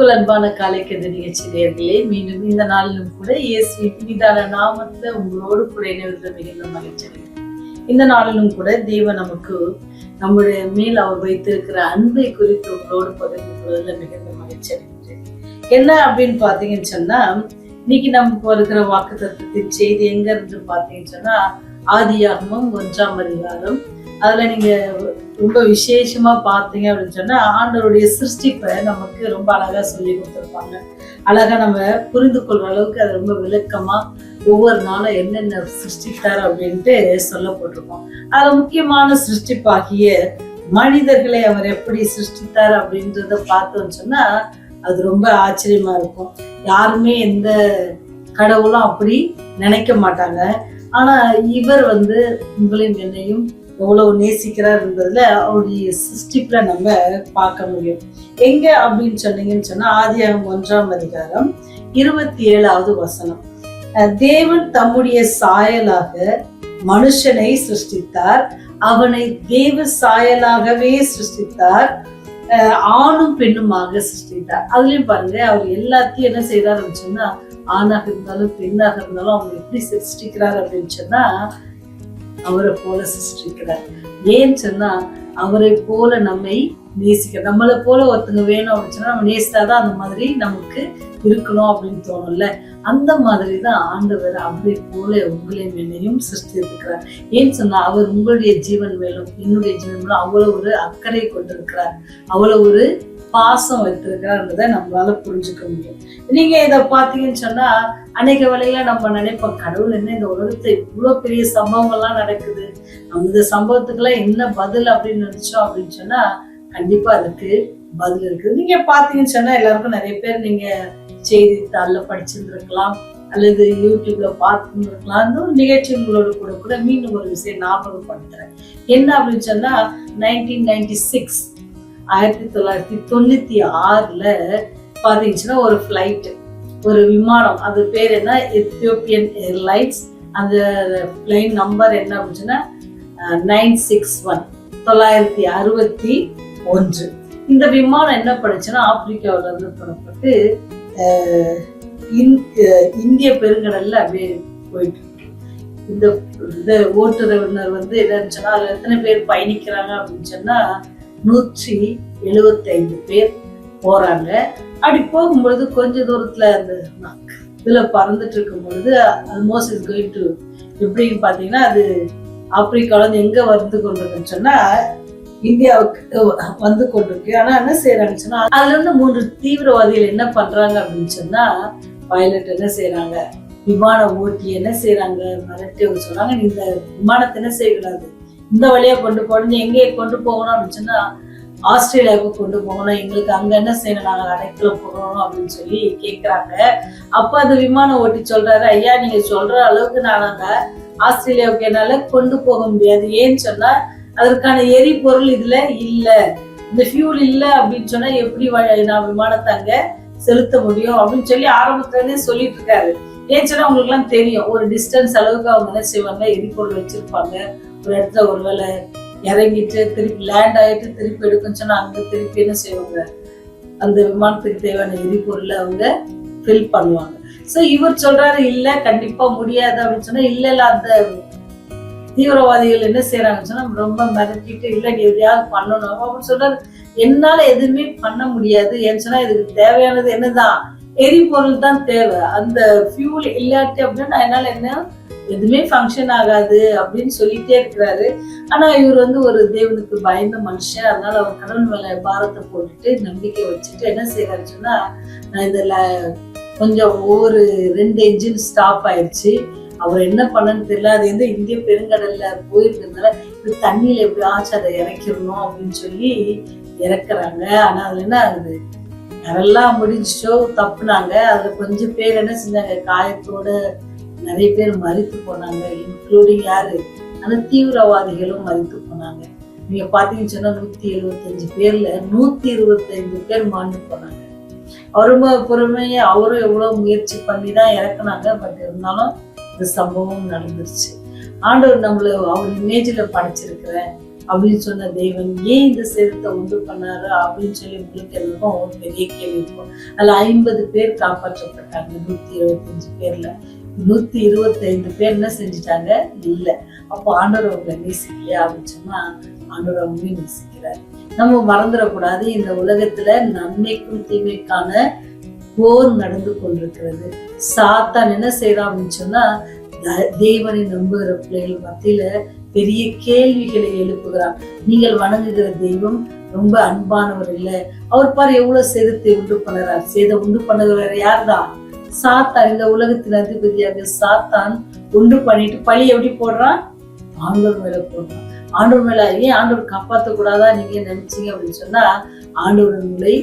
கிறிஸ்துவுக்குள் அன்பான காலை கதை நிகழ்ச்சி நேயர்களே, மீண்டும் இந்த நாளிலும் கூட இயேசுவின் புனிதான நாமத்துல உங்களோடு கூட இணைவதில் மிகுந்த மகிழ்ச்சி. இந்த நாளிலும் கூட தேவன் நமக்கு நம்முடைய மேல் அவர் வைத்திருக்கிற அன்பை குறித்து உங்களோடு பகிர்ந்து கொள்வதில் மிகுந்த மகிழ்ச்சி அடைகின்றேன். என்ன அப்படின்னு பாத்தீங்கன்னு சொன்னா, இன்னைக்கு நமக்கு வருகிற வாக்குத்தத்தத்தின் செய்தி எங்க இருந்து பாத்தீங்கன்னு சொன்னா, ஆதியாகமம் 1ஆம் அதிகாரம். அதுல நீங்க ரொம்ப விசேஷமா பாத்தீங்க அப்படின்னு சொன்னா, ஆண்டவருடைய சிருஷ்டிப்பை நமக்கு ரொம்ப அழகா சொல்லி கொடுத்துருப்பாங்க. அழகா நம்ம புரிந்து கொள்ற அளவுக்கு அது ரொம்ப விளக்கமா ஒவ்வொரு நாளும் என்னென்ன சிருஷ்டித்தார் அப்படின்ட்டு சொல்லப்பட்டிருக்கோம். அதுல முக்கியமான சிருஷ்டிப்பாகிய மனிதர்களை அவர் எப்படி சிருஷ்டித்தார் அப்படின்றத பார்த்தோம்னு சொன்னா, அது ரொம்ப ஆச்சரியமா இருக்கும். யாருமே எந்த கடவுளும் அப்படி நினைக்க மாட்டாங்க. ஆனா இவர் உங்களையும் என்னையும் எவ்வளவு நேசிக்கிறார் என்பதுல அவருடைய சிருஷ்டிப்புல நம்ம பார்க்க முடியும். எங்க அப்படின்னு சொன்னீங்கன்னு சொன்னா, ஆதியாகமம் 1ஆம் அதிகாரம் 27வது வசனம். தேவன் தம்முடைய சாயலாக மனுஷனை சிருஷ்டித்தார், அவனை தேவ சாயலாகவே சிருஷ்டித்தார், ஆணும் பெண்ணுமாக சிருஷ்டித்தார். அதுலயும் பாருங்க, அவர் எல்லாத்தையும் என்ன செய்யறாருன்னு சொன்னா, ஆணாக இருந்தாலும் பெண்ணாக இருந்தாலும் அவங்க எப்படி சிருஷ்டிக்கிறார் அப்படின்னு சொன்னா, அவரை போல சிருஷ்டிக்கிறார். ஏன்னு சொன்னா, அவரை போல நம்மை நேசிக்க, நம்மளை போல ஒருத்தங்க வேணும் அப்படின்னு சொன்னா நம்ம நேசித்தாதான் அந்த மாதிரி நமக்கு இருக்கணும் அப்படின்னு தோணும்ல. அந்த மாதிரிதான் ஆண்டவர் அவரை போல உங்களையும் என்னையும் சிருஷ்டித்திருக்கிறார். ஏன்னு சொன்னா, அவர் உங்களுடைய ஜீவன் மேலும் என்னுடைய ஜீவன் மேலும் அவ்வளவு ஒரு அக்கறை கொண்டிருக்கிறார், அவ்வளவு ஒரு பாசம் வைத்திருக்கிறார்ன்றதை நம்மளால புரிஞ்சுக்க முடியும். நீங்க இதை பாத்தீங்கன்னு சொன்னா, அநேக வேளையில நம்ம நினைப்போம், கடவுள் என்ன இந்த உலகத்துல இவ்வளவு பெரிய சம்பவங்கள்லாம் நடக்குது, அந்த சம்பவத்துக்கெல்லாம் என்ன பதில் அப்படின்னு நினைச்சோம் அப்படின்னு சொன்னா, கண்டிப்பா அதுக்கு பதில் இருக்குது. நீங்க பாத்தீங்கன்னு சொன்னா, எல்லாருக்கும் நிறைய பேர் நீங்க செய்தித்தாள்ல படிச்சிருந்திருக்கலாம், அல்லது யூடியூப்ல பார்த்துருக்கலாம். அந்த ஒரு நிகழ்ச்சிகளோட கூட கூட மீண்டும் ஒரு விஷயம் ஞாபகப்படுத்துறேன். என்ன அப்படின்னு சொன்னா, 1996 1996ல பாத்தீங்கன்னா ஒரு ஃபிளைட், ஒரு விமானம், அது பேர் என்ன, எத்தியோப்பியன் ஏர்லைன்ஸ். அந்த பிளைன் நம்பர் என்ன அப்படின்னா 961 961. இந்த விமானம் என்ன பண்ணுச்சுன்னா, ஆப்பிரிக்காவில இருந்து புறப்பட்டு இந்திய பெருங்கடல்ல அப்படியே போயிட்டு இந்த ஓட்டுநர் என்னன்னு சொன்னா, அதுல எத்தனை பேர் பயணிக்கிறாங்க அப்படின்னு சொன்னா 175 பேர் போறாங்க. அப்படி போகும்பொழுது கொஞ்ச தூரத்துல அந்த இதுல பறந்துட்டு இருக்கும் பொழுது, ஆல்மோஸ்ட் இஸ் கோயிங் டு எப்படின்னு பாத்தீங்கன்னா, அது ஆப்பிரிக்கால இருந்து எங்க வந்து கொண்டிருக்குன்னு சொன்னா இந்தியாவுக்கு வந்து கொண்டிருக்கு. ஆனா என்ன செய்யறாங்கன்னு சொன்னா, அதுல இருந்து 3 தீவிரவாதிகள் என்ன பண்றாங்க அப்படின்னு சொன்னா, பைலட் என்ன செய்யறாங்க, விமான ஓட்டி என்ன செய்யறாங்க, மிரட்டி சொல்றாங்க, இந்த விமானத்தை என்ன செய்யக்கூடாது, இந்த வழியா கொண்டு போகணும், எங்கே கொண்டு போகணும் அப்படின்னு சொன்னா ஆஸ்திரேலியாவுக்கு கொண்டு போகணும், எங்களுக்கு அங்க என்ன செய்யணும், நாங்க அடைக்கல போகணும் அப்படின்னு சொல்லி கேட்கிறாங்க. அப்ப அந்த விமான ஓட்டி சொல்றாரு, ஐயா நீங்க சொல்ற அளவுக்கு நான் அங்க ஆஸ்திரேலியாவுக்கு என்னால கொண்டு போக முடியாது. ஏன்னு சொன்னா, அதற்கான எரிபொருள் இதுல இல்ல, இந்த ஃபியூல் இல்ல அப்படின்னு சொன்னா எப்படி நான் விமானத்தை அங்க செலுத்த முடியும் அப்படின்னு சொல்லி ஆரம்பத்துல சொல்லிட்டு இருக்காரு. ஏன்னு சொன்னா, உங்களுக்கு எல்லாம் தெரியும், ஒரு டிஸ்டன்ஸ் அளவுக்கு அவங்க என்ன செய்வாங்க, எரிபொருள் வச்சிருப்பாங்க. ஒரு இடத்துல ஒருவேளை இறங்கிட்டு திருப்பி லேண்ட் ஆயிட்டு திருப்பி எடுக்குன்னு சொன்னா, அங்க திருப்பி என்ன செய்வாங்க, அந்த விமானத்துக்கு தேவையான எரிபொருளை அவங்க ஃபில் பண்ணுவாங்க. சோ இவர் சொல்றாரு, இல்ல கண்டிப்பா முடியாது அப்படின்னு சொன்னா, இல்ல அந்த தீவிரவாதிகள் என்ன செய்யறாங்கன்னு சொன்னா ரொம்ப மிரட்டிட்டு, இல்ல நீ எதையாவது பண்ணணும் அப்படின்னு சொல்றாரு. என்னால எதுவுமே பண்ண முடியாது. ஏன்னு சொன்னா, இதுக்கு தேவையானது என்னதான், எரிபொருள் தான் தேவை. அந்த ஃபியூல் இல்லாட்டி அப்படின்னா என்னால என்ன எதுவுமே ஃபங்க்ஷன் ஆகாது அப்படின்னு சொல்லிட்டே இருக்கிறாரு. ஆனா இவர் ஒரு தேவனுக்கு பயந்த மனுஷன். அதனால அவர் கடவுள் மேல பாரத்தை போட்டுட்டு நம்பிக்கை வச்சுட்டு என்ன செய்யறாருன்னு சொன்னா, நான் இதுல கொஞ்சம் ஒரு 2 என்ஜின் ஸ்டாப் ஆயிடுச்சு, அவர் என்ன பண்ணன்னு தெரியல, அது இந்திய பெருங்கடல்ல போயிருக்கிறதுனால இது தண்ணியில எப்படி ஆச்சு அதை இறக்கிடணும் அப்படின்னு சொல்லி இறக்குறாங்க. ஆனா அதுல என்ன ஆகுது, யாரெல்லாம் முடிஞ்சிச்சோ தப்புனாங்க. அதுல கொஞ்சம் பேர் என்ன செஞ்சாங்க, காயத்தோட நிறைய பேர் மரித்து போனாங்க, இன்க்ளூடிங் யாரு, அந்த தீவிரவாதிகளும் மரித்து போனாங்க. நீங்க பாத்தீங்கன்னு சொன்னா 175 பேர்ல 125 பேர் மாண்டு போனாங்க. அவரும் பொறுமையா அவரும் எவ்வளவு முயற்சி பண்ணி தான் இறக்குனாங்க. பட் இருந்தாலும் இந்த சம்பவம் நடந்துருச்சு. ஆண்டவர் நம்மள அவர் இமேஜ்ல படைச்சிருக்கிறேன், அப்படின்னு சொன்ன தேவன் ஏன் இந்த சேதத்தை உண்டு பண்ணாரு அப்படின்னு சொல்லி உங்களுக்கு எல்லாருக்கும் ஒரு பெரிய கேள்வி இருக்கும். அதுல 50 பேர் காப்பாற்றப்பட்டாங்க. 125 பேர்ல 125 பேர் என்ன செஞ்சுட்டாங்க? இல்ல. அப்போ ஆண்டவர் அவங்களை நேசிக்கலையா அப்படின்னு சொன்னா ஆண்டவர் அவங்களையும் நேசிக்கிறாரு. நம்ம மறந்துடக்கூடாது, இந்த உலகத்துல நன்மைக்கும் தீமைக்கான போர் நடந்து கொண்டிருக்கிறது. சாத்தான் என்ன செய்யறான் அப்படின்னு சொன்னா தேவனை நம்புகிற பிள்ளைகள் மத்தியில பெரிய கேள்விகளை எழுப்புகிறான். நீங்கள் வணங்குகிற தெய்வம் ரொம்ப அன்பானவர் இல்ல, அவர் பாரு எவ்வளவு சேதத்தை உண்டு பண்ணுறார். சேதம் உண்டு பண்ணுகிறார் யார்தான்? சாத்தான். இந்த உலகத்தின் அதிபதியாக சாத்தான் உண்டு பண்ணிட்டு பழி எப்படி போடுறான்? ஆண்டவர் மேல போடுறான். ஆண்டவர் மேல ஏன் ஆண்டவர் காப்பாற்ற கூடாதா நீங்க நினைச்சீங்க அப்படின்னு சொன்னா, ஆண்டவர் உங்களை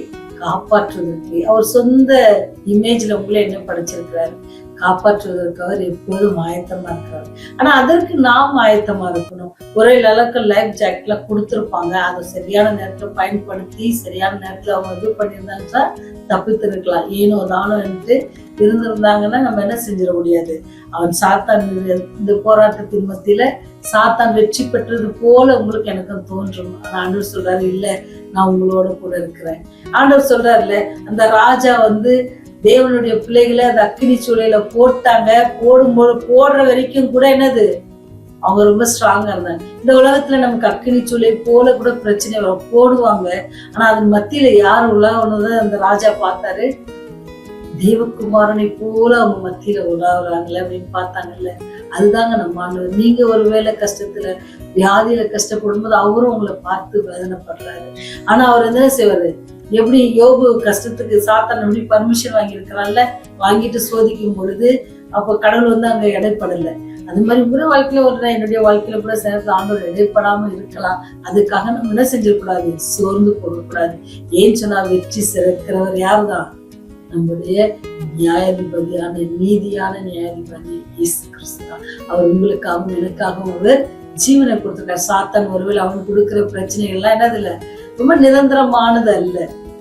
காப்பாற்றுவதற்கு அவர் சொந்த இமேஜ்ல உங்களை என்ன படைச்சிருக்கிறாரு? காப்பாற்றுவதற்கு அவர் எப்போதும் ஆயத்தமா இருக்கிறார். ஆனா அதற்கு நாம் ஆயத்தமா இருக்கணும். ஒரே அளவுக்கு லைஃப் ஜாக்கெட்ல கொடுத்துருப்பாங்க, அதை சரியான நேரத்துல பயன்படுத்தி சரியான நேரத்துல அவங்க இது பண்ணியிருந்தாங்கன்னா தப்பித்திருக்கலாம். ஏனோ தானோ என்று இருந்திருந்தாங்கன்னா நம்ம என்ன செஞ்சிட முடியாது. அவன் சாத்தான் இந்த போராட்டத்தின் மத்தியில சாத்தான் வெற்றி பெற்றது போல உங்களுக்கு எனக்கும் தோன்றும். ஆனா ஆண்டவர் சொல்றாரு, இல்ல நான் உங்களோட கூட இருக்கிறேன். ஆண்டவர் சொல்றாருல்ல, அந்த ராஜா தேவனுடைய பிள்ளைகளை அந்த அக்கினி சூளையில போட்டாங்க. போடுற வரைக்கும் கூட என்னது, அவங்க ரொம்ப ஸ்ட்ராங்கா இருந்தாங்க. இந்த உலகத்துல நமக்கு அக்கினி சூளை போல கூட பிரச்சனை வரும், போடுவாங்க. ஆனா அதன் மத்தியில யார் உலாவுனதை அந்த ராஜா பார்த்தாரு? தேவகுமாரனை போல அவங்க மத்தியில உலாவுறாங்களே அப்படின்னு பார்த்தாங்கல்ல. அதுதாங்க நம்ம ஆண்டவர். நீங்க ஒருவேளை கஷ்டத்துல வியாதியில கஷ்டப்படும் போது அவரும் உங்களை பார்த்து வேதனைப்படுறாரு. ஆனா அவர் என்ன செய்வாரு? எப்படி யோபு கஷ்டத்துக்கு சாத்தான் எப்படி பர்மிஷன் வாங்கியிருக்கிறான்ல, வாங்கிட்டு சோதிக்கும் பொழுது அப்போ கடவுள் அங்க இடைப்படல. அது மாதிரி உங்க வாழ்க்கையில என்னுடைய வாழ்க்கையில கூட சேர்ந்து ஆண்டவர் இடைப்படாம இருக்கலாம். அதுக்காக நம்ம என்ன செஞ்சிடக்கூடாது? சோர்ந்து போடக்கூடாது. ஏன் சொன்னா வெற்றி சிறக்கிறவர் யாருதான்? நம்முடைய நியாயாதிபதியான நீதியான நியாயாதிபதி இயேசு கிறிஸ்து தான். அவர் உங்களுக்காகவும் எனக்காகவும் அவர் ஜீவனை கொடுத்திருக்காரு. சாத்தான் ஒருவேளை அவன் கொடுக்கிற பிரச்சனைகள்லாம் என்னது இல்ல, ரொம்ப நிரந்தரமானது அல்ல.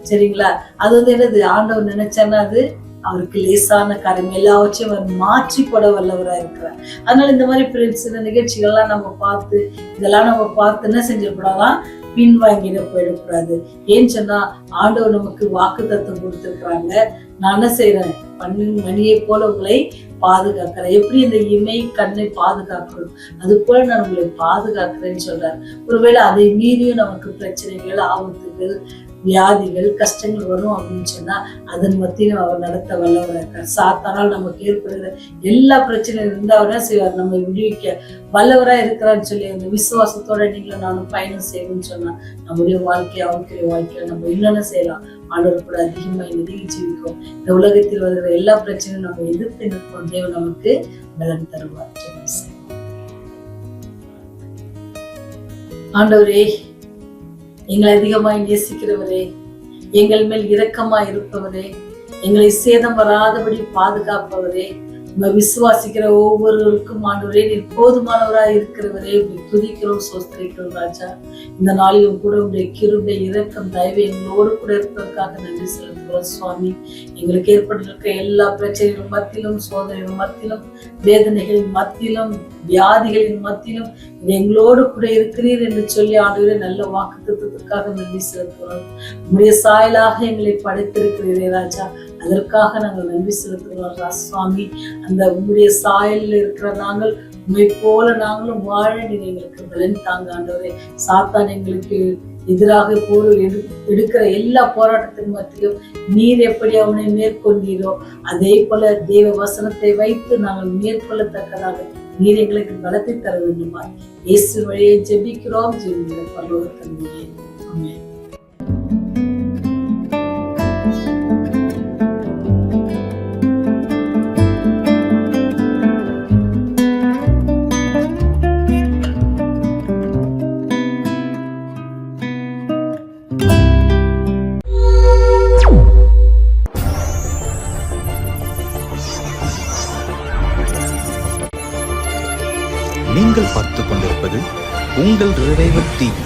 சரிங்களா? அது என்னது, ஆண்டவர் நினைச்சான்னா அது அவருக்கு லேசான காரியம். எல்லாவற்றையும் அவர் மாற்றி போட வல்லவராக இருக்கிறார். அதனால இந்த மாதிரி சில நிகழ்ச்சிகள்லாம் நம்ம பார்த்து இதெல்லாம் நம்ம பார்த்து என்ன செஞ்சிடக்கூடாதான்? பின்வாங்கிட போயிடக்கூடாது. ஏன்னு சொன்னா ஆண்டவர் நமக்கு வாக்கு தத்துவம் கொடுத்திருக்கிறாங்க. நான் என்ன செய்யறேன்? மணியை போல உங்களை பாதுகாக்கிறேன். எப்படி இந்த இமை கண்ணை பாதுகாக்கணும் அது போல நான் உங்களை பாதுகாக்கிறேன்னு சொல்றாரு. ஒருவேளை அதை மீறியும் நமக்கு பிரச்சனைகள், ஆபத்துகள், வியாதிகள், கஷ்டங்கள் வரும் அப்படின்னு சொன்னா அதன் மத்தியிலும் அவர் நடத்த வல்லவராக இருக்கார். சாத்தானால் நமக்கு ஏற்படுகிற எல்லா பிரச்சனையும் இருந்து அவர் என்ன செய்வார்? நம்ம விடுவிக்க வல்லவராக இருக்கிறான்னு சொல்லி அந்த விசுவாசத்தோட நீங்களும் நானும் பயணம் செய்யணும்னு சொன்னா நம்முடைய அவங்களுடைய வாழ்க்கையில நம்ம என்னென்ன செய்யலாம்? ஆண்டவர் கூட அதிகமா நெருங்கி ஜீவிக்கும். இந்த உலகத்தில் வருகிற எல்லா பிரச்சனையும் நம்ம எதிர்த்து நிற்போம். தேவன் நமக்கு பலன் தருவார். ஆண்டவரே, எங்களை அதிகமாய் நேசிக்கிறவரே, எங்கள் மேல் இரக்கமாய் இருப்பவரே, எங்களை சேதம் வராதபடி பாதுகாப்பவரே, நம்ம விசுவாசிக்கிற ஒவ்வொருவருக்கும் ஆண்டவரே நீர் போதுமானவராய் இருக்கிறவரே, துதிக்கிறோம், சோஸ்திரிக்கிறோம் ராஜா. இந்த நாளிலும் கூட உங்களுடைய கிருபை, இரக்கம், தயவு எங்களோடு கூட இருப்பதற்காக நன்றி செலுத்துகிறோம் சுவாமி. எங்களுக்கு ஏற்பட்டிருக்கிற எல்லா பிரச்சனைகள் மத்தியிலும், சோதனைகள் மத்தியிலும், வேதனைகளின் மத்தியிலும், வியாதிகளின் மத்தியிலும் எங்களோடு கூட இருக்கிறீர் என்று சொல்லி ஆண்டவரே நல்ல வாக்குத்தத்தத்திற்காக நன்றி செலுத்துகிறோம். உங்களுடைய சாயலாக எங்களை படைத்திருக்கிறீரே ராஜா, அதற்காக நாங்கள் நன்றி செலுத்துகிறோம் சுவாமி. அந்த உங்களுடைய சாயலில் இருக்கிற நாங்கள் உண்மை போல நாங்களும் வாழ நீங்க எங்களுக்கு பலன் தாங்க ஆண்டவரே. சாத்தான் எங்களுக்கு எதிராக எடுக்கிற எல்லா போராட்டத்தின் மத்தியிலும் நீர் எப்படி அவனை மேற்கொண்டீரோ அதே போல தேவ வசனத்தை வைத்து நாங்கள் மேற்கொள்ளத்தக்கதாக நீர் எங்களுக்கு பலத்தை தர வேண்டுமா? இயேசு வழியை ஜெபிக்கிறோம். ஜெபிக்கிற பரலோக தந்தையே, ஆமென். நீங்கள் பார்த்துக் கொண்டிருப்பது உங்கள் ரிவைவர் டிவி.